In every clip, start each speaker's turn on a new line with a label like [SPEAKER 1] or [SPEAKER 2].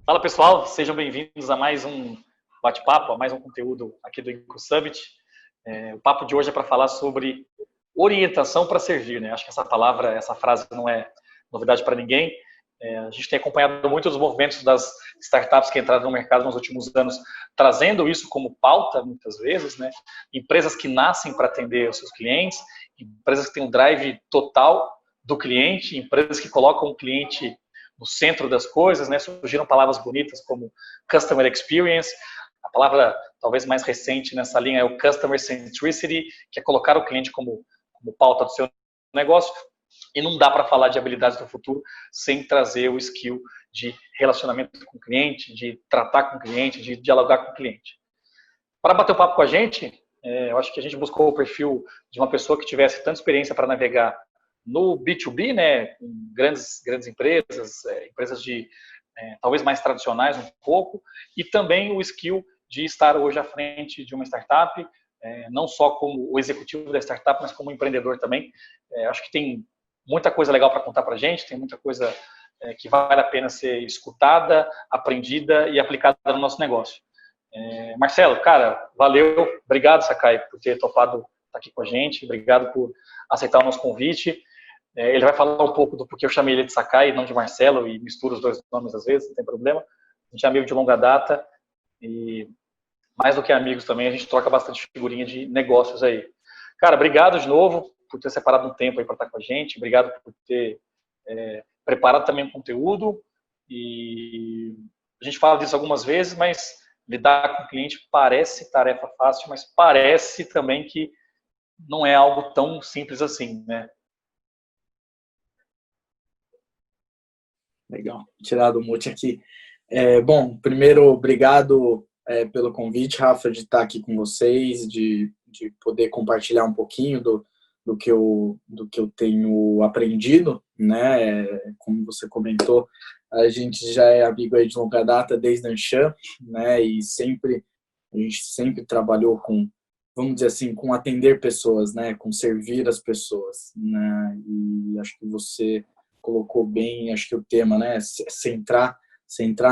[SPEAKER 1] Fala pessoal, sejam bem-vindos a mais um bate-papo, a mais um conteúdo aqui do Inco Summit. O papo de hoje é para falar sobre orientação para servir, né? Acho que essa palavra, essa frase não é novidade para ninguém. A gente tem acompanhado muitos movimentos das startups que entraram no mercado nos últimos anos, trazendo isso como pauta muitas vezes, né? Empresas que nascem para atender os seus clientes, empresas que têm um drive total do cliente, empresas que colocam o cliente no centro das coisas, né? Surgiram palavras bonitas como Customer Experience. A palavra talvez mais recente nessa linha é o Customer Centricity, que é colocar o cliente como pauta do seu negócio. E não dá para falar de habilidades do futuro sem trazer o skill de relacionamento com o cliente, de tratar com o cliente, de dialogar com o cliente. Para bater o papo com a gente, eu acho que a gente buscou o perfil de uma pessoa que tivesse tanta experiência para navegar no B2B, né, com grandes empresas, empresas de talvez mais tradicionais um pouco, e também o skill de estar hoje à frente de uma startup, não só como o executivo da startup, mas como empreendedor também. Acho que tem muita coisa legal para contar para a gente, tem muita coisa que vale a pena ser escutada, aprendida e aplicada no nosso negócio. Marcelo, cara, valeu, obrigado, Sakai, por ter topado estar aqui com a gente, obrigado por aceitar o nosso convite. Ele vai falar um pouco do porquê eu chamei ele de Sakai e não de Marcelo, e misturo os dois nomes às vezes, não tem problema. A gente é amigo de longa data e, mais do que amigos também, a gente troca bastante figurinha de negócios aí. Cara, obrigado de novo por ter separado um tempo aí para estar com a gente, obrigado por ter preparado também o conteúdo. E a gente fala disso algumas vezes, mas lidar com o cliente parece tarefa fácil, mas parece também que não é algo tão simples assim, né?
[SPEAKER 2] Legal, tirar do mute aqui. Bom, primeiro, obrigado pelo convite, Rafa, de estar aqui com vocês, de poder compartilhar um pouquinho do que eu tenho aprendido, né? Como você comentou, a gente já é amigo aí de longa data desde a Anshan, né? E a gente sempre trabalhou com, vamos dizer assim, com atender pessoas, né? Com servir as pessoas, né? E acho que você colocou bem, acho que o tema, né? Centrar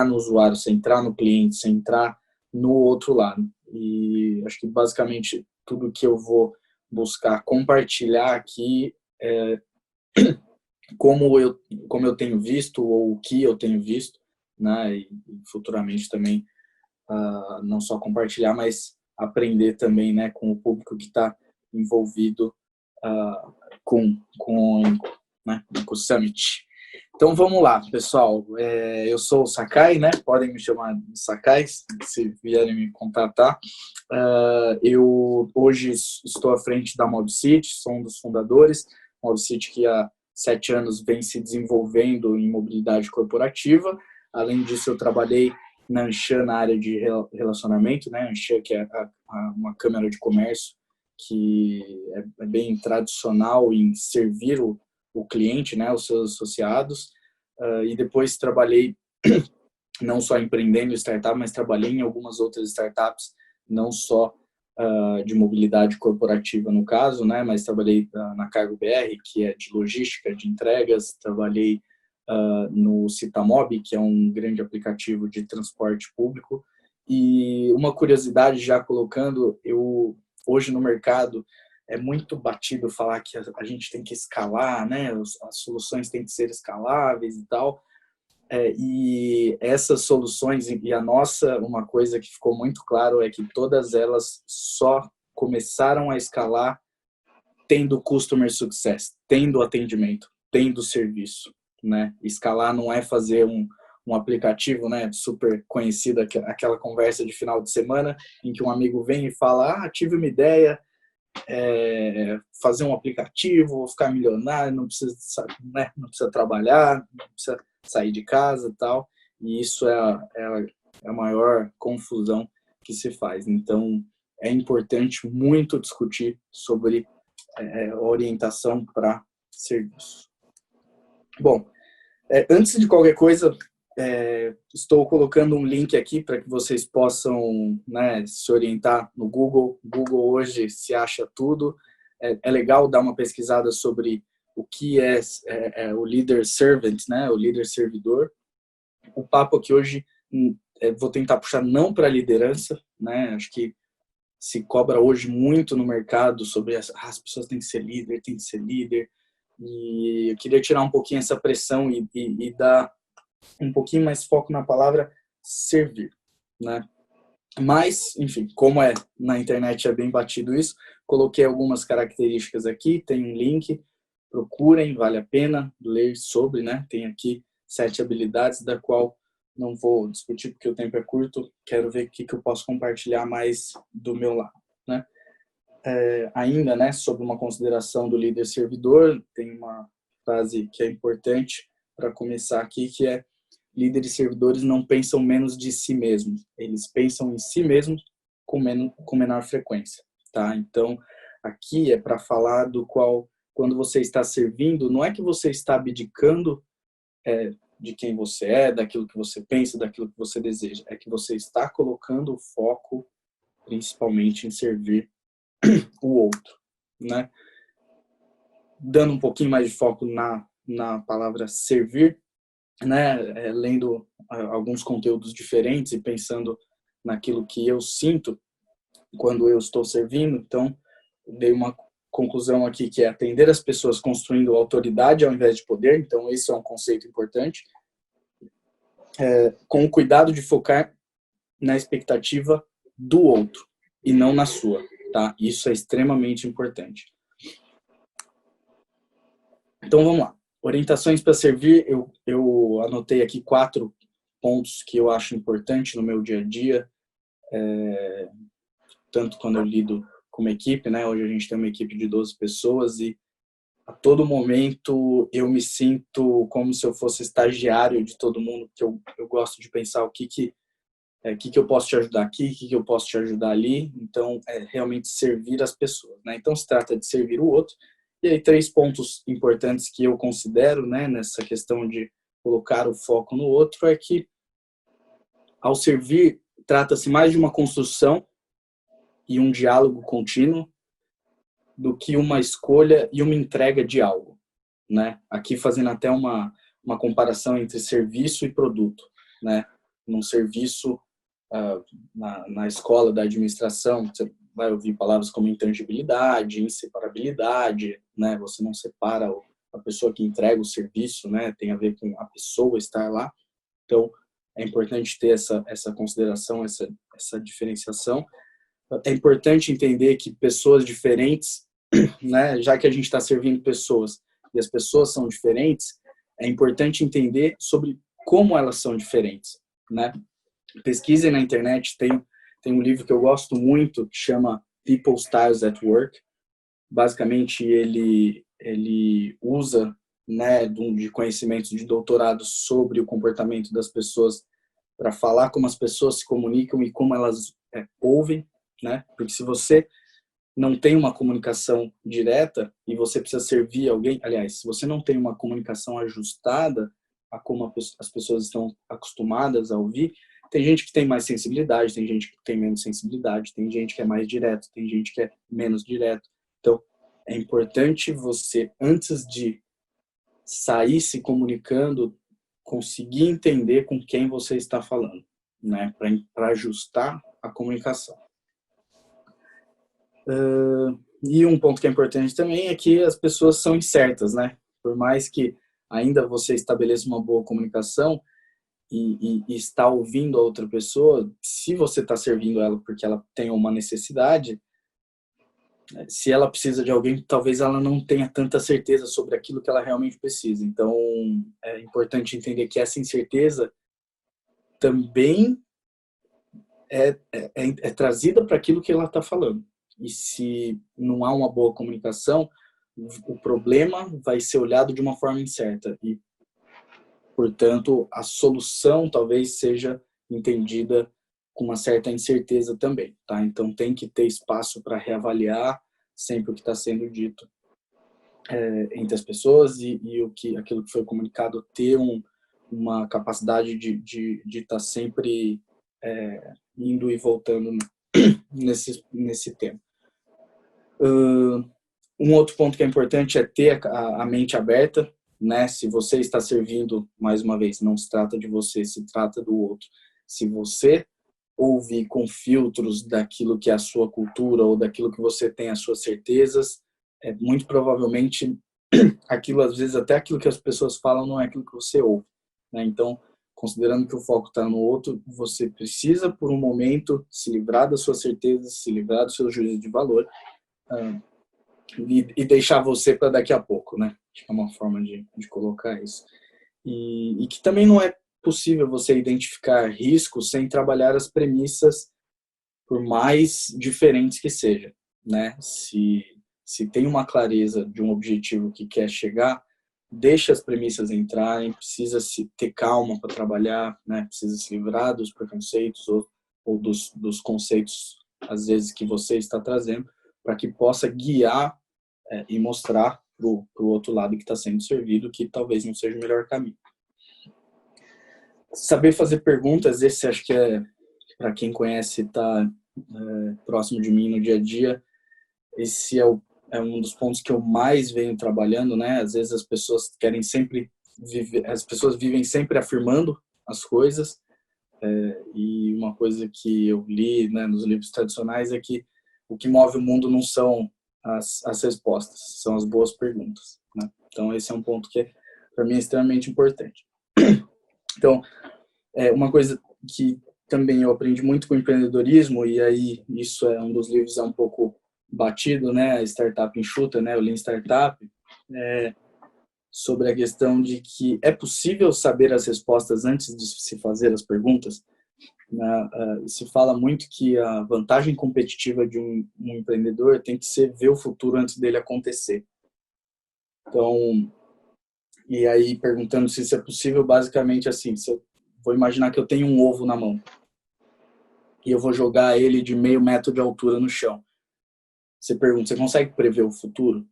[SPEAKER 2] no usuário, centrar no cliente, centrar no outro lado. E acho que basicamente tudo que eu vou buscar compartilhar aqui como eu tenho visto ou o que eu tenho visto, né? E futuramente também não só compartilhar, mas aprender também, né? Com o público que está envolvido com né? Com o Summit. Então vamos lá, pessoal. Eu sou o Sakai, né? Podem me chamar de Sakai se vierem me contatar. Eu hoje estou à frente da Mobcity, sou um dos fundadores. Mobcity que há 7 anos vem se desenvolvendo em mobilidade corporativa. Além disso, eu trabalhei na Anshan na área de relacionamento, né? Anshan, que é uma câmara de comércio que é bem tradicional em servir o cliente, né, os seus associados, e depois trabalhei não só empreendendo startup, mas trabalhei em algumas outras startups, não só de mobilidade corporativa no caso, né, mas trabalhei na Cargo BR, que é de logística, de entregas, trabalhei no Citamob, que é um grande aplicativo de transporte público, e uma curiosidade já colocando, eu hoje no mercado é muito batido falar que a gente tem que escalar, né? As soluções têm que ser escaláveis e tal. E essas soluções, e a nossa, uma coisa que ficou muito claro é que todas elas só começaram a escalar tendo customer success, tendo atendimento, tendo serviço, né? Escalar não é fazer um aplicativo, né, super conhecido, aquela conversa de final de semana em que um amigo vem e fala, tive uma ideia, fazer um aplicativo, vou ficar milionário, não precisa, né, não precisa trabalhar, não precisa sair de casa e tal. E isso é a maior confusão que se faz. Então, é importante muito discutir sobre orientação para serviço. Bom, antes de qualquer coisa, estou colocando um link aqui para que vocês possam, né, se orientar no Google. Google hoje se acha tudo. É legal dar uma pesquisada sobre o que é o líder servant, né, o líder servidor. O papo aqui hoje vou tentar puxar não para a liderança, né? Acho que se cobra hoje muito no mercado sobre as pessoas têm que ser líder, tem que ser líder. E eu queria tirar um pouquinho essa pressão e dar um pouquinho mais foco na palavra servir, né? Mas, enfim, como na internet é bem batido isso, coloquei algumas características aqui, tem um link, procurem, vale a pena ler sobre, né? Tem aqui 7 habilidades, da qual não vou discutir porque o tempo é curto, quero ver o que eu posso compartilhar mais do meu lado, né? Ainda, né, sobre uma consideração do líder servidor, tem uma frase que é importante para começar aqui, que é: líderes servidores não pensam menos de si mesmos, eles pensam em si mesmos com menor frequência, tá? Então, aqui é para falar do qual, quando você está servindo, não é que você está abdicando de quem você é, daquilo que você pensa, daquilo que você deseja, é que você está colocando o foco principalmente em servir o outro, né? Dando um pouquinho mais de foco na palavra servir, né? Lendo alguns conteúdos diferentes e pensando naquilo que eu sinto quando eu estou servindo. Então, dei uma conclusão aqui que é atender as pessoas construindo autoridade ao invés de poder. Então, esse é um conceito importante. Com o cuidado de focar na expectativa do outro e não na sua, tá? Isso é extremamente importante. Então, vamos lá. Orientações para servir, eu anotei aqui 4 pontos que eu acho importante no meu dia a dia, tanto quando eu lido com uma equipe, né? Hoje a gente tem uma equipe de 12 pessoas e a todo momento eu me sinto como se eu fosse estagiário de todo mundo, que eu gosto de pensar o que eu posso te ajudar aqui, o que eu posso te ajudar ali. Então, realmente servir as pessoas, né? Então, se trata de servir o outro. E aí, 3 pontos importantes que eu considero, né, nessa questão de colocar o foco no outro, é que, ao servir, trata-se mais de uma construção e um diálogo contínuo do que uma escolha e uma entrega de algo, né? Aqui fazendo até uma comparação entre serviço e produto, né? Num serviço, na escola da administração, você vai ouvir palavras como intangibilidade, inseparabilidade, né? Você não separa a pessoa que entrega o serviço, né? Tem a ver com a pessoa estar lá. Então, é importante ter essa consideração, essa diferenciação. É importante entender que pessoas diferentes, né? Já que a gente está servindo pessoas e as pessoas são diferentes, é importante entender sobre como elas são diferentes, né? Pesquisem na internet, tem um livro que eu gosto muito que chama People Styles at Work. Basicamente, ele usa, né, de conhecimentos de doutorado sobre o comportamento das pessoas para falar como as pessoas se comunicam e como elas ouvem, né? Porque se você não tem uma comunicação direta e você precisa servir alguém, aliás, se você não tem uma comunicação ajustada a como as pessoas estão acostumadas a ouvir, tem gente que tem mais sensibilidade, tem gente que tem menos sensibilidade, tem gente que é mais direto, tem gente que é menos direto. Então, é importante você, antes de sair se comunicando, conseguir entender com quem você está falando, né? Para ajustar a comunicação. E um ponto que é importante também é que as pessoas são incertas, né? Por mais que ainda você estabeleça uma boa comunicação e está ouvindo a outra pessoa, se você está servindo ela porque ela tem uma necessidade, se ela precisa de alguém, talvez ela não tenha tanta certeza sobre aquilo que ela realmente precisa. Então, é importante entender que essa incerteza também é trazida para aquilo que ela está falando. E se não há uma boa comunicação, o problema vai ser olhado de uma forma incerta e, portanto, a solução talvez seja entendida com uma certa incerteza também, tá? Então tem que ter espaço para reavaliar sempre o que está sendo dito entre as pessoas e aquilo que foi comunicado, ter uma capacidade de estar sempre indo e voltando nesse tema. Um outro ponto que é importante é ter a mente aberta, né? Se você está servindo, mais uma vez, não se trata de você, se trata do outro. Se você ouvir com filtros daquilo que é a sua cultura ou daquilo que você tem as suas certezas, muito provavelmente aquilo, às vezes, até aquilo que as pessoas falam não é aquilo que você ouve, né? Então, considerando que o foco está no outro, você precisa, por um momento, se livrar das suas certezas, se livrar do seu juízo de valor, e deixar você para daqui a pouco, né? Acho que é uma forma de colocar isso. E que também não é possível você identificar riscos sem trabalhar as premissas, por mais diferentes que sejam, né? Se tem uma clareza de um objetivo que quer chegar, deixa as premissas entrarem, precisa se ter calma para trabalhar, né? Precisa se livrar dos preconceitos ou dos conceitos, às vezes, que você está trazendo, para que possa guiar e mostrar para o outro lado que está sendo servido que talvez não seja o melhor caminho. Saber fazer perguntas, esse acho que para quem conhece, está próximo de mim no dia a dia, esse é um dos pontos que eu mais venho trabalhando, né? Às vezes as pessoas querem sempre as pessoas vivem sempre afirmando as coisas, e uma coisa que eu li, né, nos livros tradicionais é que o que move o mundo não são as respostas, são as boas perguntas, né? Então esse é um ponto que para mim é extremamente importante. Então, uma coisa que também eu aprendi muito com o empreendedorismo, e aí isso é um dos livros um pouco batido, né, a Startup Enxuta, né, o Lean Startup, sobre a questão de que é possível saber as respostas antes de se fazer as perguntas. Se fala muito que a vantagem competitiva de um empreendedor tem que ser ver o futuro antes dele acontecer. Então, e aí perguntando se isso é possível, basicamente assim, se eu vou imaginar que eu tenho um ovo na mão e eu vou jogar ele de meio metro de altura no chão. Você pergunta, você consegue prever o futuro?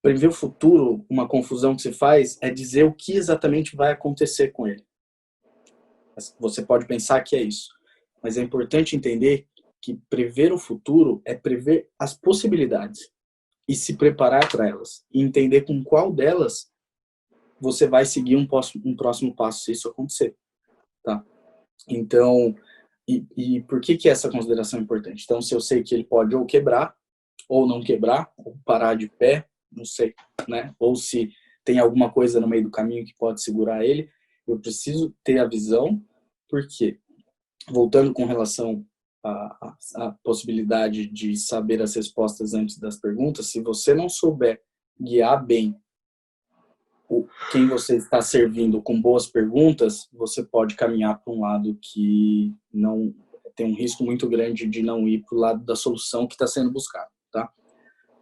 [SPEAKER 2] Prever o futuro, uma confusão que se faz, é dizer o que exatamente vai acontecer com ele. Você pode pensar que é isso, mas é importante entender que prever o futuro é prever as possibilidades e se preparar para elas, e entender com qual delas você vai seguir um próximo passo se isso acontecer, tá? Então, e por que essa consideração é importante? Então, se eu sei que ele pode ou quebrar, ou não quebrar, ou parar de pé, não sei, né? Ou se tem alguma coisa no meio do caminho que pode segurar ele, eu preciso ter a visão, porque, voltando com relação à possibilidade de saber as respostas antes das perguntas, se você não souber guiar bem quem você está servindo com boas perguntas, você pode caminhar para um lado que não tem um risco muito grande de não ir para o lado da solução que está sendo buscado, tá?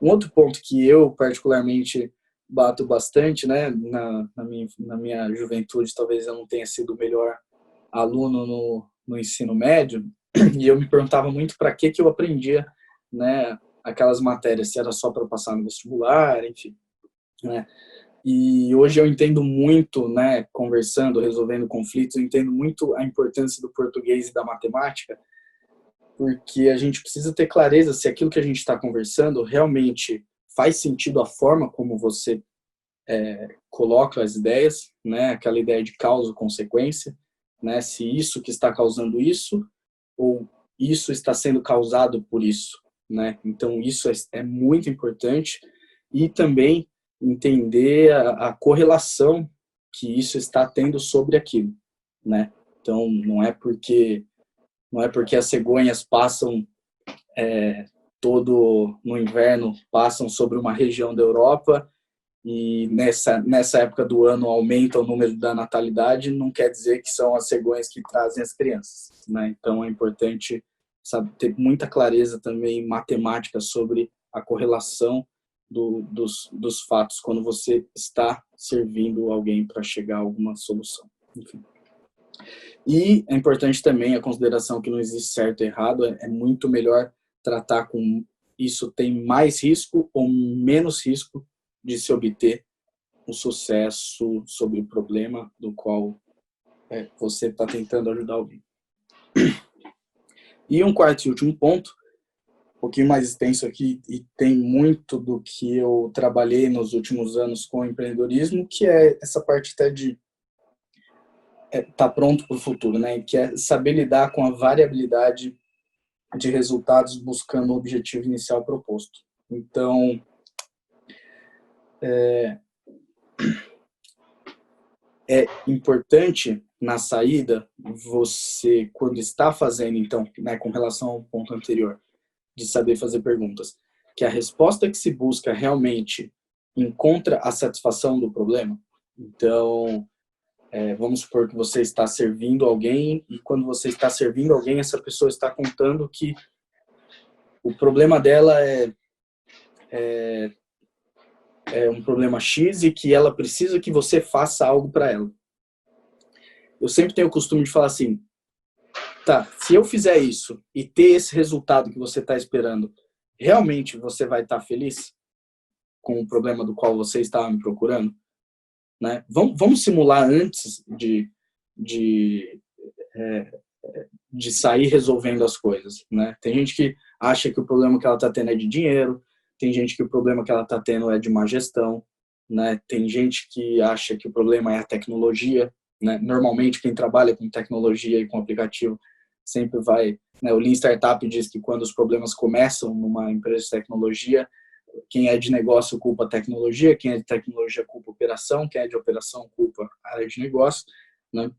[SPEAKER 2] Um outro ponto que eu particularmente bato bastante, né, na minha juventude, talvez eu não tenha sido o melhor aluno no ensino médio, e eu me perguntava muito para que eu aprendia, né, aquelas matérias, se era só para passar no vestibular, enfim, né? E hoje eu entendo muito, né, conversando, resolvendo conflitos, eu entendo muito a importância do português e da matemática, porque a gente precisa ter clareza se aquilo que a gente está conversando realmente faz sentido a forma como você coloca as ideias, né, aquela ideia de causa-consequência, né, se isso que está causando isso ou isso está sendo causado por isso, né? Então isso é muito importante, e também entender a correlação que isso está tendo sobre aquilo, né? Então não é porque as cegonhas passam todo no inverno, passam sobre uma região da Europa e nessa época do ano aumenta o número da natalidade, não quer dizer que são as cegonhas que trazem as crianças, né? Então é importante, sabe, ter muita clareza também matemática sobre a correlação dos fatos quando você está servindo alguém para chegar a alguma solução. Enfim. E é importante também a consideração que não existe certo e errado, é muito melhor tratar com isso, tem mais risco ou menos risco de se obter um sucesso sobre o problema do qual você está tentando ajudar alguém. E um quarto e último ponto, um pouquinho mais extenso aqui, e tem muito do que eu trabalhei nos últimos anos com empreendedorismo, que é essa parte até de tá pronto para o futuro, né? Que é saber lidar com a variabilidade de resultados buscando o objetivo inicial proposto. Então, é importante na saída você, quando está fazendo, então, né, com relação ao ponto anterior, de saber fazer perguntas, que a resposta que se busca realmente encontra a satisfação do problema. Então, vamos supor que você está servindo alguém e quando você está servindo alguém, essa pessoa está contando que o problema dela é um problema X e que ela precisa que você faça algo para ela. Eu sempre tenho o costume de falar assim, tá, se eu fizer isso e ter esse resultado que você está esperando, realmente você vai estar feliz com o problema do qual você estava me procurando? Né? Vamos simular antes de sair resolvendo as coisas. Né? Tem gente que acha que o problema que ela está tendo é de dinheiro, tem gente que o problema que ela está tendo é de má gestão, né? Tem gente que acha que o problema é a tecnologia. Né? Normalmente, quem trabalha com tecnologia e com aplicativo sempre vai... Né? O Lean Startup diz que quando os problemas começam numa empresa de tecnologia, quem é de negócio culpa a tecnologia, quem é de tecnologia culpa a operação, quem é de operação culpa a área de negócio. Né?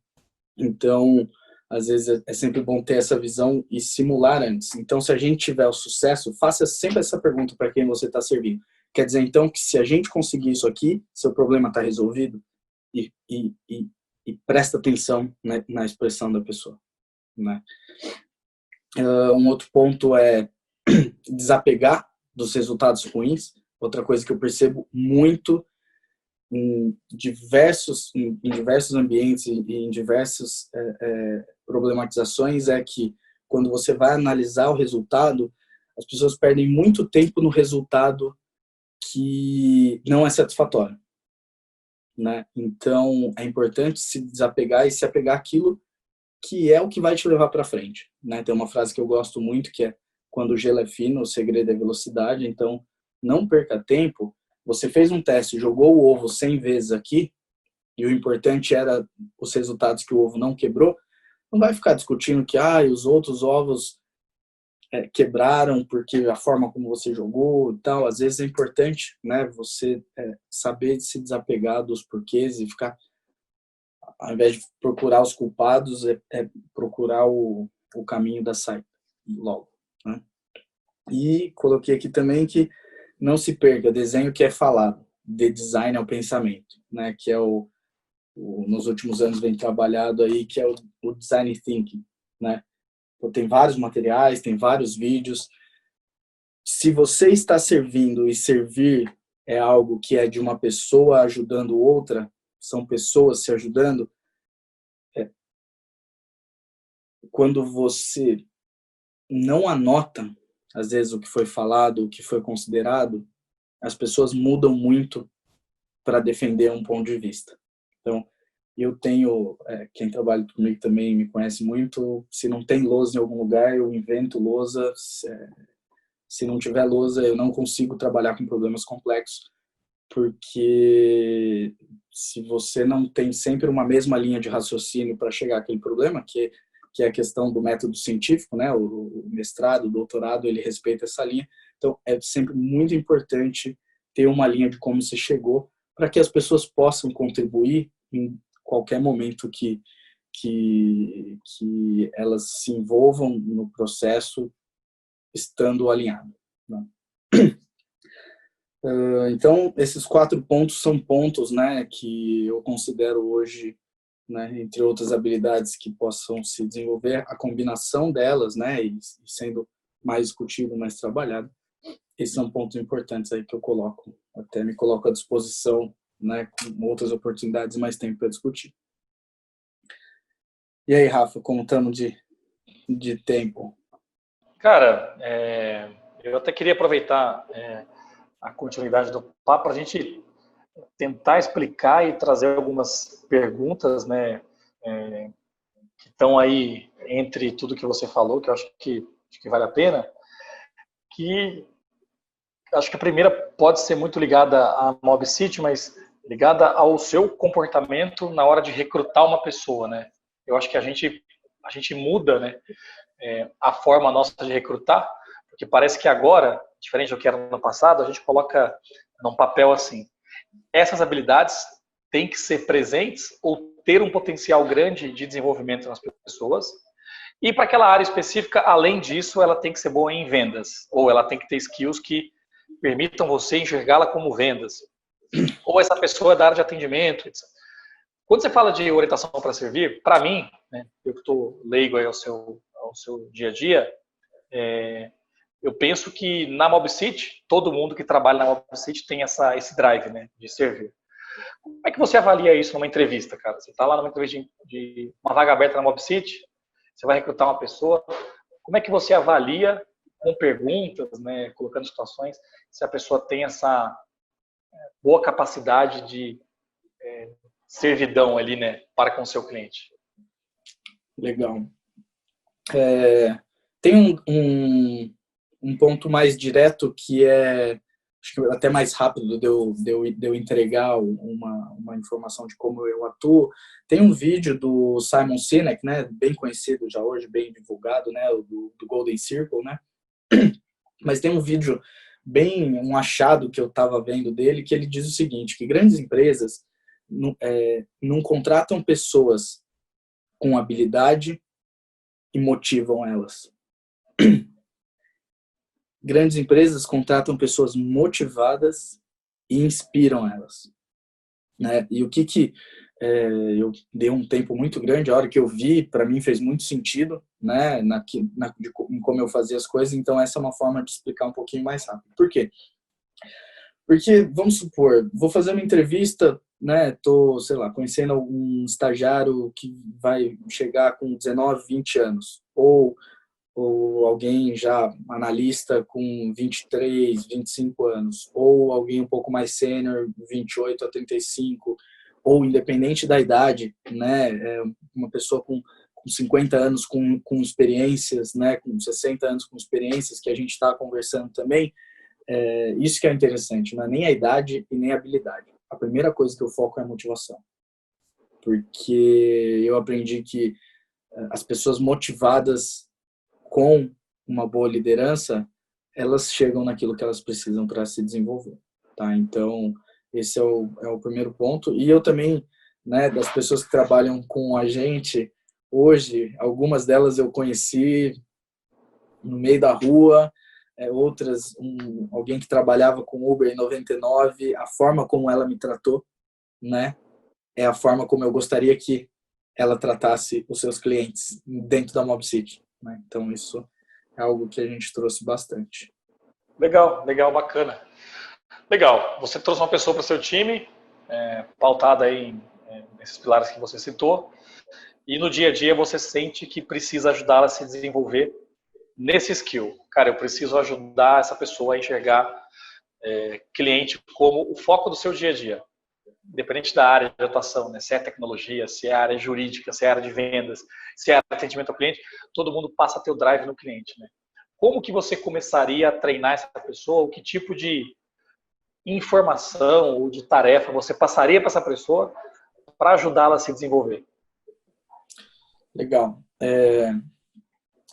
[SPEAKER 2] Então, às vezes é sempre bom ter essa visão e simular antes. Então, se a gente tiver o sucesso, faça sempre essa pergunta para quem você está servindo. Quer dizer, então, que se a gente conseguir isso aqui, seu problema está resolvido? E presta atenção, né, na expressão da pessoa. Né? Um outro ponto é desapegar dos resultados ruins. Outra coisa que eu percebo muito em diversos ambientes e em diversas problematizações é que quando você vai analisar o resultado, as pessoas perdem muito tempo no resultado que não é satisfatório. Né? Então, é importante se desapegar e se apegar àquilo que é o que vai te levar para frente. Né? Tem uma frase que eu gosto muito que é: quando o gelo é fino, o segredo é velocidade. Então, não perca tempo. Você fez um teste, jogou o ovo 100 vezes aqui, e o importante era os resultados que o ovo não quebrou, não vai ficar discutindo que os outros ovos quebraram porque a forma como você jogou e tal. Às vezes é importante, né, você saber se desapegar dos porquês e ficar, ao invés de procurar os culpados, procurar o caminho da saída logo. Né? E coloquei aqui também que não se perca, desenho que é falado, de design ao pensamento, né? Que é nos últimos anos vem trabalhado aí, que é o design thinking, né? Então, tem vários materiais, tem vários vídeos. Se você está servindo e servir é algo que é de uma pessoa ajudando outra, são pessoas se ajudando, quando você não anota, às vezes, o que foi falado, o que foi considerado, as pessoas mudam muito para defender um ponto de vista. Então, eu tenho, quem trabalha comigo também me conhece muito, se não tem lousa em algum lugar, eu invento lousa. Se não tiver lousa, eu não consigo trabalhar com problemas complexos, porque se você não tem sempre uma mesma linha de raciocínio para chegar àquele problema, que é a questão do método científico, né? O mestrado, o doutorado, ele respeita essa linha. Então, é sempre muito importante ter uma linha de como você chegou, para que as pessoas possam contribuir em qualquer momento que elas se envolvam no processo, estando alinhado. Né? Então, esses 4 pontos são pontos, né, que eu considero hoje, né, entre outras habilidades que possam se desenvolver, a combinação delas, né, e sendo mais discutido, mais trabalhado. Esses são pontos importantes aí que eu coloco, até me coloco à disposição, né, com outras oportunidades, mais tempo para discutir. E aí, Rafa, como estamos de tempo?
[SPEAKER 1] Cara, eu até queria aproveitar a continuidade do papo para a gente tentar explicar e trazer algumas perguntas, né, que estão aí entre tudo que você falou, que eu acho que vale a pena, que acho que a primeira pode ser muito ligada à Mob City, mas ligada ao seu comportamento na hora de recrutar uma pessoa, né? Eu acho que a gente muda, né, a forma nossa de recrutar, porque parece que agora, diferente do que era no passado, a gente coloca num papel assim, essas habilidades têm que ser presentes ou ter um potencial grande de desenvolvimento nas pessoas. E para aquela área específica, além disso, ela tem que ser boa em vendas, ou ela tem que ter skills que permitam você enxergá-la como vendas. Ou essa pessoa é da área de atendimento, etc. Quando você fala de orientação para servir, para mim, né, eu que estou leigo aí ao seu dia a dia, eu penso que na Mobcity, todo mundo que trabalha na Mobcity tem esse drive, né, de servir. Como é que você avalia isso numa entrevista, cara? Você está lá numa entrevista de uma vaga aberta na Mobcity, você vai recrutar uma pessoa, como é que você avalia com perguntas, né, colocando situações, se a pessoa tem essa boa capacidade de servidão ali, né, para com o seu cliente?
[SPEAKER 2] Legal. Tem um ponto mais direto que acho que até mais rápido de eu entregar uma informação de como eu atuo. Tem um vídeo do Simon Sinek, né, bem conhecido já hoje, bem divulgado, né, do Golden Circle, né? Mas tem um vídeo um achado que eu estava vendo dele, que ele diz o seguinte, que grandes empresas não contratam pessoas com habilidade e motivam elas. Grandes empresas contratam pessoas motivadas e inspiram elas, né? E o que eu dei um tempo muito grande, a hora que eu vi, para mim fez muito sentido, né? Em como eu fazia as coisas, então essa é uma forma de explicar um pouquinho mais rápido. Por quê? Porque, vamos supor, vou fazer uma entrevista, né? Tô, sei lá, conhecendo um estagiário que vai chegar com 19, 20 anos, ou alguém já analista com 23, 25 anos, ou alguém um pouco mais sênior, 28 a 35, ou independente da idade, né, uma pessoa com 50 anos com experiências, né, com 60 anos com experiências, que a gente está conversando também, isso que é interessante, não é nem a idade e nem a habilidade. A primeira coisa que eu foco é a motivação, porque eu aprendi que as pessoas motivadas com uma boa liderança, elas chegam naquilo que elas precisam para se desenvolver, tá? Então, esse é o primeiro ponto. E eu também, né, das pessoas que trabalham com a gente, hoje, algumas delas eu conheci no meio da rua, outras, alguém que trabalhava com Uber em 99, a forma como ela me tratou, né, é a forma como eu gostaria que ela tratasse os seus clientes dentro da Mobcity, né? Então, isso é algo que a gente trouxe bastante.
[SPEAKER 1] Legal, bacana. Legal, você trouxe uma pessoa para o seu time, pautada aí nesses pilares que você citou, e no dia a dia você sente que precisa ajudá-la a se desenvolver nesse skill. Cara, eu preciso ajudar essa pessoa a enxergar cliente como o foco do seu dia a dia. Independente da área de atuação, né? Se é tecnologia, se é área jurídica, se é área de vendas, se é atendimento ao cliente, todo mundo passa a ter o drive no cliente, né? Como que você começaria a treinar essa pessoa? O que tipo de informação ou de tarefa você passaria para essa pessoa para ajudá-la a se desenvolver?
[SPEAKER 2] Legal.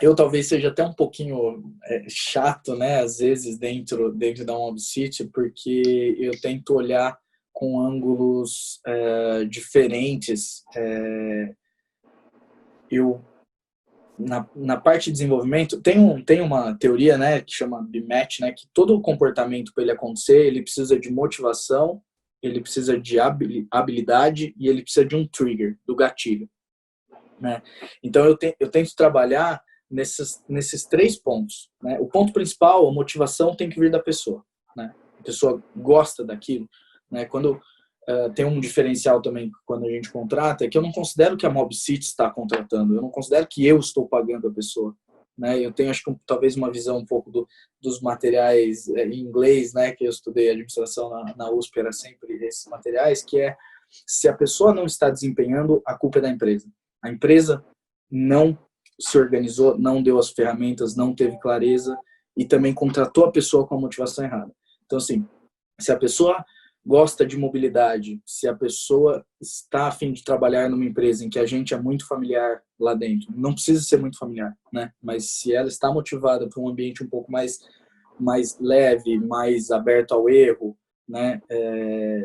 [SPEAKER 2] Eu talvez seja até um pouquinho chato, né? Às vezes dentro da Mobcity, porque eu tento olhar com ângulos diferentes. Na parte de desenvolvimento, tem uma teoria, né, que chama BMAT, né, que todo comportamento para ele acontecer, ele precisa de motivação, ele precisa de habilidade e ele precisa de um trigger, do gatilho, né? Então eu tento trabalhar nesses 3 pontos, né? O ponto principal, a motivação tem que vir da pessoa, né? A pessoa gosta daquilo, né? Quando tem um diferencial também quando a gente contrata, é que eu não considero que a Mobcity está contratando, eu não considero que eu estou pagando a pessoa, né? Eu tenho, acho que talvez uma visão um pouco dos materiais em inglês, né? Que eu estudei administração na USP, era sempre esses materiais, que se a pessoa não está desempenhando, a culpa é da empresa. A empresa não se organizou, não deu as ferramentas, não teve clareza e também contratou a pessoa com a motivação errada. Então, assim, se a pessoa gosta de mobilidade, se a pessoa está a fim de trabalhar numa empresa em que a gente é muito familiar lá dentro, não precisa ser muito familiar, né? Mas se ela está motivada para um ambiente um pouco mais leve, mais aberto ao erro, né?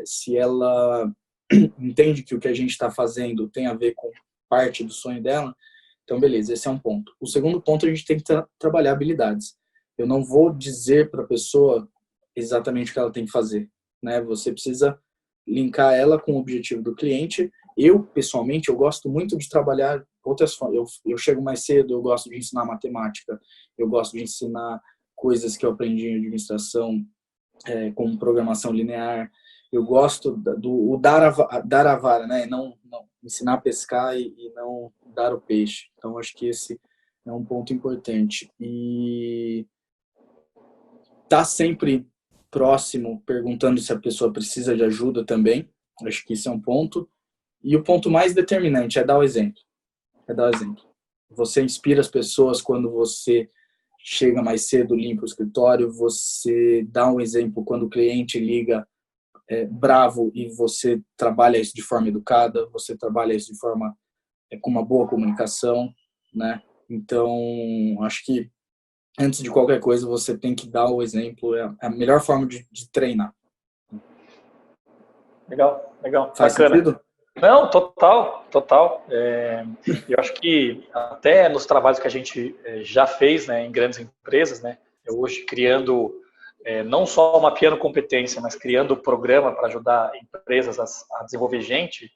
[SPEAKER 2] Se ela entende que o que a gente está fazendo tem a ver com parte do sonho dela, então beleza, esse é um ponto. O segundo ponto, a gente tem que trabalhar habilidades. Eu não vou dizer para a pessoa exatamente o que ela tem que fazer, né? Você precisa linkar ela com o objetivo do cliente. Eu, pessoalmente, eu gosto muito de trabalhar outras formas. Eu chego mais cedo, eu gosto de ensinar matemática, eu gosto de ensinar coisas que eu aprendi em administração, como programação linear. Eu gosto do dar a vara, né? Não ensinar a pescar e não dar o peixe. Então, acho que esse é um ponto importante. E tá sempre próximo, perguntando se a pessoa precisa de ajuda também. Acho que isso é um ponto. E o ponto mais determinante é dar o exemplo. Você inspira as pessoas quando você chega mais cedo, limpa o escritório, você dá um exemplo quando o cliente liga bravo e você trabalha isso de forma educada, você trabalha isso de forma com uma boa comunicação, né? Então, acho que antes de qualquer coisa, você tem que dar o exemplo, é a melhor forma de treinar.
[SPEAKER 1] Legal,
[SPEAKER 2] Faz
[SPEAKER 1] bacana.
[SPEAKER 2] Sentido?
[SPEAKER 1] Não, total. Eu acho que até nos trabalhos que a gente já fez, né, em grandes empresas, né, eu hoje criando não só mapeando competência, mas criando programa para ajudar empresas a desenvolver gente,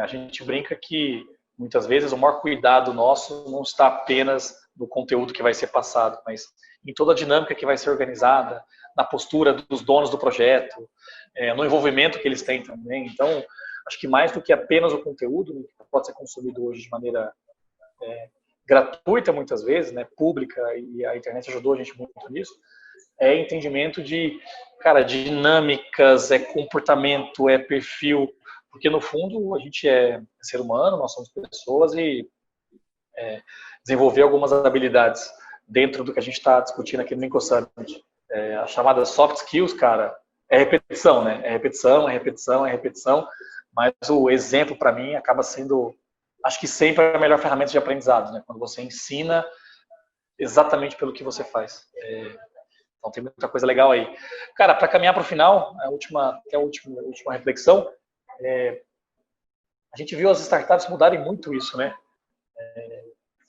[SPEAKER 1] a gente brinca que muitas vezes o maior cuidado nosso não está apenas no conteúdo que vai ser passado, mas em toda a dinâmica que vai ser organizada, na postura dos donos do projeto, no envolvimento que eles têm também. Então, acho que mais do que apenas o conteúdo, que pode ser consumido hoje de maneira gratuita muitas vezes, né, pública, e a internet ajudou a gente muito nisso, é entendimento de, cara, dinâmicas, comportamento, perfil, porque no fundo a gente é ser humano, nós somos pessoas e desenvolver algumas habilidades dentro do que a gente está discutindo aqui no Inco Summit. A chamada soft skills, cara, é repetição, né? É repetição, mas o exemplo para mim acaba sendo, acho que sempre a melhor ferramenta de aprendizado, né? Quando você ensina exatamente pelo que você faz. Então tem muita coisa legal aí. Cara, para caminhar para o final, a última reflexão, a gente viu as startups mudarem muito isso, né?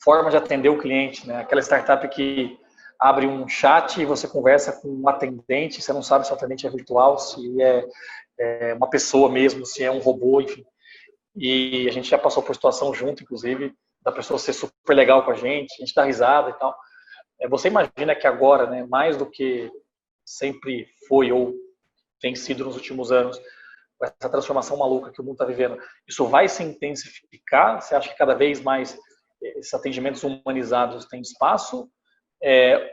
[SPEAKER 1] Forma de atender o cliente, né? Aquela startup que abre um chat e você conversa com um atendente, você não sabe se o atendente é virtual, se é uma pessoa mesmo, se é um robô, enfim. E a gente já passou por situação junto, inclusive, da pessoa ser super legal com a gente dá risada e tal. Você imagina que agora, né, mais do que sempre foi ou tem sido nos últimos anos, com essa transformação maluca que o mundo está vivendo, isso vai se intensificar? Você acha que cada vez mais esses atendimentos humanizados têm espaço?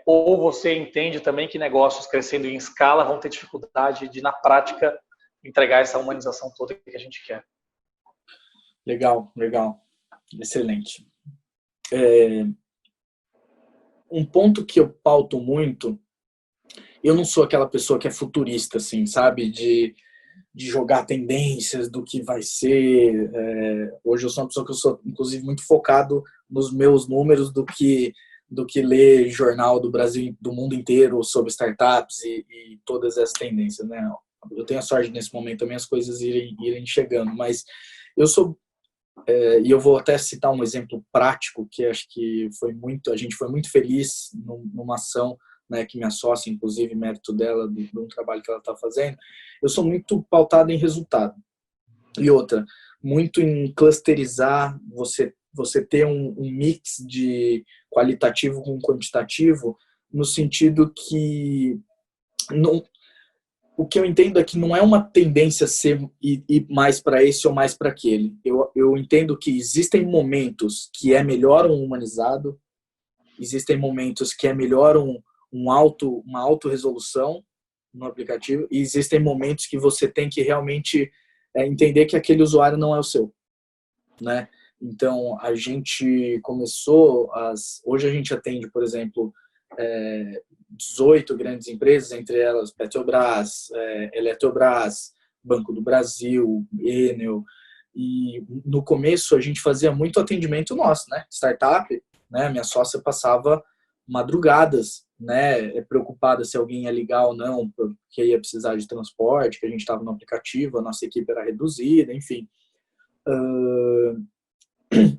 [SPEAKER 1] Ou você entende também que negócios crescendo em escala vão ter dificuldade de, na prática, entregar essa humanização toda que a gente quer?
[SPEAKER 2] Legal. Excelente. Um ponto que eu pauto muito, eu não sou aquela pessoa que é futurista, assim, sabe? De jogar tendências do que vai ser. Hoje eu sou uma pessoa que eu sou, inclusive, muito focado nos meus números do que ler jornal do Brasil, do mundo inteiro sobre startups e todas essas tendências, né? Eu tenho a sorte nesse momento também as coisas irem chegando, mas eu sou e eu vou até citar um exemplo prático que acho que a gente foi muito feliz numa ação, né, que minha sócia, inclusive, mérito dela, de um trabalho que ela está fazendo. Eu sou muito pautado em resultado. E outra, muito em clusterizar, você ter um mix de qualitativo com quantitativo, no sentido que o que eu entendo é que não é uma tendência ser ir mais para esse ou mais para aquele. Eu entendo que existem momentos que é melhor um humanizado, existem momentos que é melhor uma auto-resolução no aplicativo, e existem momentos que você tem que realmente entender que aquele usuário não é o seu, né? Então, a gente começou hoje a gente atende, por exemplo, 18 grandes empresas, entre elas Petrobras, Eletrobras, Banco do Brasil, Enel. E no começo a gente fazia muito atendimento nosso, né? Startup, né? Minha sócia passava madrugadas, né? Preocupada se alguém ia ligar ou não, porque ia precisar de transporte, que a gente estava no aplicativo, a nossa equipe era reduzida, enfim.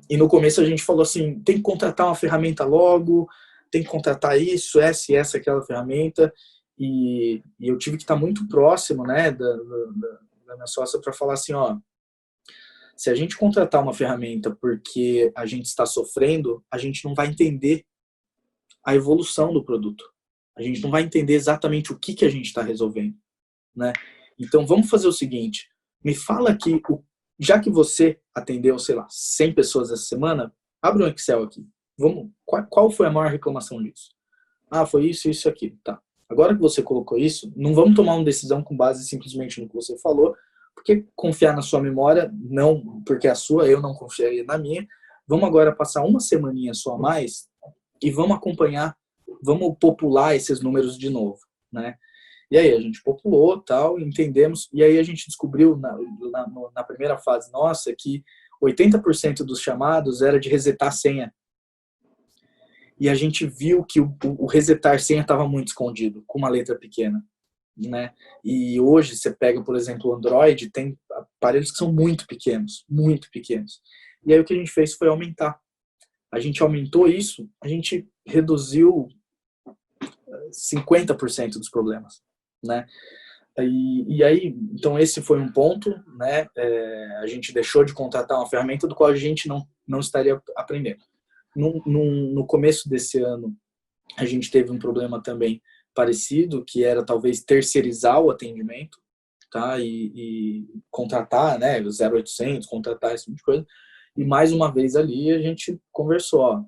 [SPEAKER 2] E no começo a gente falou assim, tem que contratar uma ferramenta logo, tem que contratar isso, essa e essa, aquela ferramenta. E eu tive que estar muito próximo, né, da minha sócia para falar assim, ó, se a gente contratar uma ferramenta porque a gente está sofrendo, a gente não vai entender a evolução do produto. A gente não vai entender exatamente o que a gente está resolvendo, né? Então vamos fazer o seguinte, me fala aqui, já que você atendeu, sei lá, 100 pessoas essa semana, abre um Excel aqui. Qual foi a maior reclamação disso? Ah, foi isso, isso e aquilo. Tá. Agora que você colocou isso, não vamos tomar uma decisão com base simplesmente no que você falou, porque confiar na sua memória, não, porque a sua, eu não confiaria na minha. Vamos agora passar uma semaninha só a mais e vamos acompanhar, vamos popular esses números de novo, né? E aí a gente populou, tal, entendemos, e aí a gente descobriu na primeira fase nossa que 80% dos chamados era de resetar a senha. E a gente viu que o resetar senha estava muito escondido, com uma letra pequena, né? E hoje você pega, por exemplo, o Android, tem aparelhos que são muito pequenos, muito pequenos. E aí o que a gente fez foi aumentar. A gente aumentou isso, a gente reduziu 50% dos problemas, né? E aí, então esse foi um ponto, né? A gente deixou de contratar uma ferramenta do qual a gente não estaria aprendendo. No começo desse ano, a gente teve um problema também parecido, que era talvez terceirizar o atendimento, tá? E contratar, né? 0800, contratar esse tipo de coisa. E mais uma vez ali a gente conversou, ó,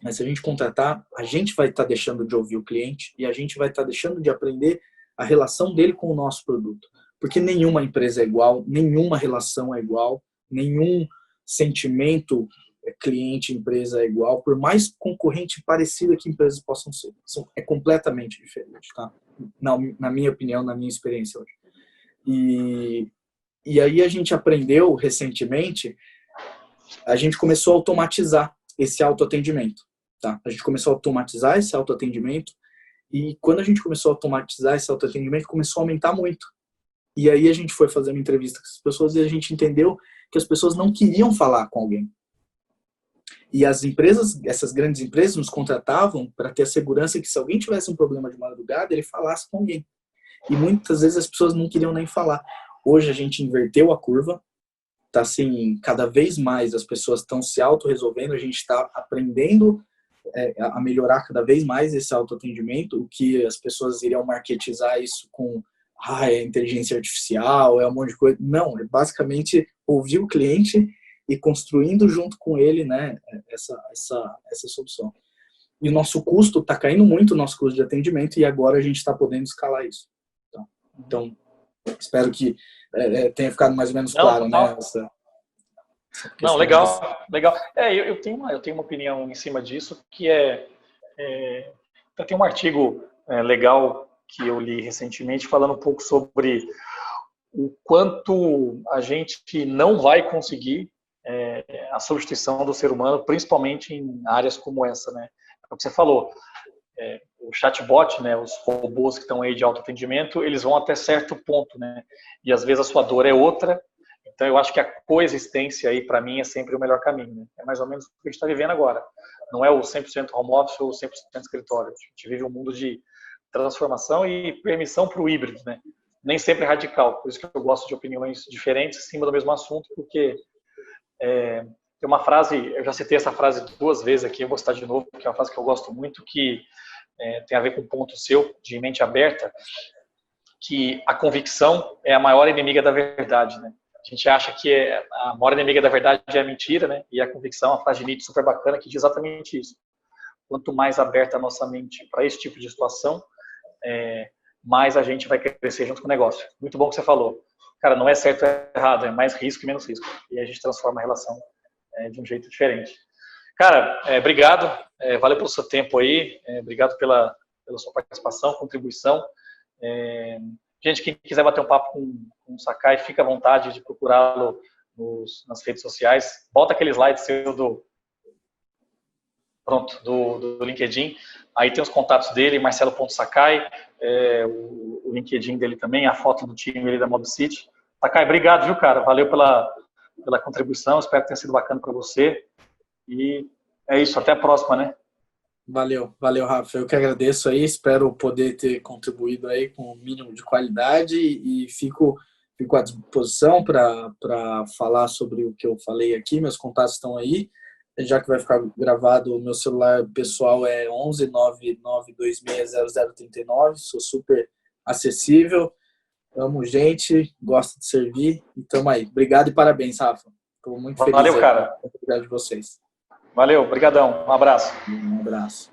[SPEAKER 2] mas se a gente contratar, a gente vai estar deixando de ouvir o cliente e a gente vai estar deixando de aprender a relação dele com o nosso produto. Porque nenhuma empresa é igual, nenhuma relação é igual, nenhum sentimento cliente-empresa é igual, por mais concorrente parecida que empresas possam ser. É completamente diferente, tá? Na minha opinião, na minha experiência hoje. E aí a gente aprendeu recentemente, a gente começou a automatizar esse autoatendimento, tá? A gente começou a automatizar esse autoatendimento e quando a gente começou a automatizar esse autoatendimento, começou a aumentar muito. E aí a gente foi fazendo entrevista com as pessoas e a gente entendeu que as pessoas não queriam falar com alguém. E as empresas, essas grandes empresas, nos contratavam para ter a segurança que se alguém tivesse um problema de madrugada, ele falasse com alguém. E muitas vezes as pessoas não queriam nem falar. Hoje a gente inverteu a curva, tá assim, cada vez mais as pessoas estão se auto-resolvendo, a gente está aprendendo a melhorar cada vez mais esse autoatendimento, o que as pessoas iriam marketizar isso com é inteligência artificial, é um monte de coisa. Não, é basicamente ouvir o cliente e construindo junto com ele, né, essa solução. E o nosso custo está caindo muito, o nosso custo de atendimento, e agora a gente está podendo escalar isso. Então espero que tenha ficado mais ou menos claro, né?
[SPEAKER 1] Não, legal, legal. Eu tenho uma opinião em cima disso, que tem um artigo legal que eu li recentemente falando um pouco sobre o quanto a gente não vai conseguir a substituição do ser humano, principalmente em áreas como essa, né? É o que você falou. O chatbot, né, os robôs que estão aí de autoatendimento, eles vão até certo ponto, né? E às vezes a sua dor é outra. Então eu acho que a coexistência aí para mim é sempre o melhor caminho, né? É mais ou menos o que a gente está vivendo agora. Não é o 100% home office ou 100% escritório. A gente vive um mundo de transformação e permissão para o híbrido, né? Nem sempre é radical. Por isso que eu gosto de opiniões diferentes em cima do mesmo assunto, porque tem uma frase, eu já citei essa frase 2 vezes aqui, eu vou citar de novo, que é uma frase que eu gosto muito, que tem a ver com o ponto seu, de mente aberta, que a convicção é a maior inimiga da verdade, né? A gente acha que a maior inimiga da verdade é a mentira, né? E a convicção é uma frase de Nietzsche super bacana que diz exatamente isso. Quanto mais aberta a nossa mente para esse tipo de situação, mais a gente vai crescer junto com o negócio. Muito bom que você falou. Cara, não é certo ou errado, é mais risco e menos risco. E a gente transforma a relação de um jeito diferente. Cara, obrigado. Valeu pelo seu tempo aí. Obrigado pela sua participação, contribuição. Gente, quem quiser bater um papo com o Sakai, fica à vontade de procurá-lo nas redes sociais. Bota aquele slide seu do LinkedIn. Aí tem os contatos dele, marcelo.sakai, o LinkedIn dele também, a foto do time ali da Mob City. Sakai, obrigado, viu, cara? Valeu pela contribuição. Espero que tenha sido bacana para você. E é isso, até a próxima, né?
[SPEAKER 2] Valeu, Rafa. Eu que agradeço aí, espero poder ter contribuído aí com o mínimo de qualidade e fico à disposição para falar sobre o que eu falei aqui. Meus contatos estão aí, já que vai ficar gravado. O meu celular pessoal é 11 99260 0039. Sou super acessível. Amo gente, gosto de servir e tamo aí. Obrigado e parabéns, Rafa. Estou muito feliz.
[SPEAKER 1] Valeu, cara.
[SPEAKER 2] Com a oportunidade de vocês.
[SPEAKER 1] Valeu, brigadão. Um abraço.
[SPEAKER 2] Um abraço.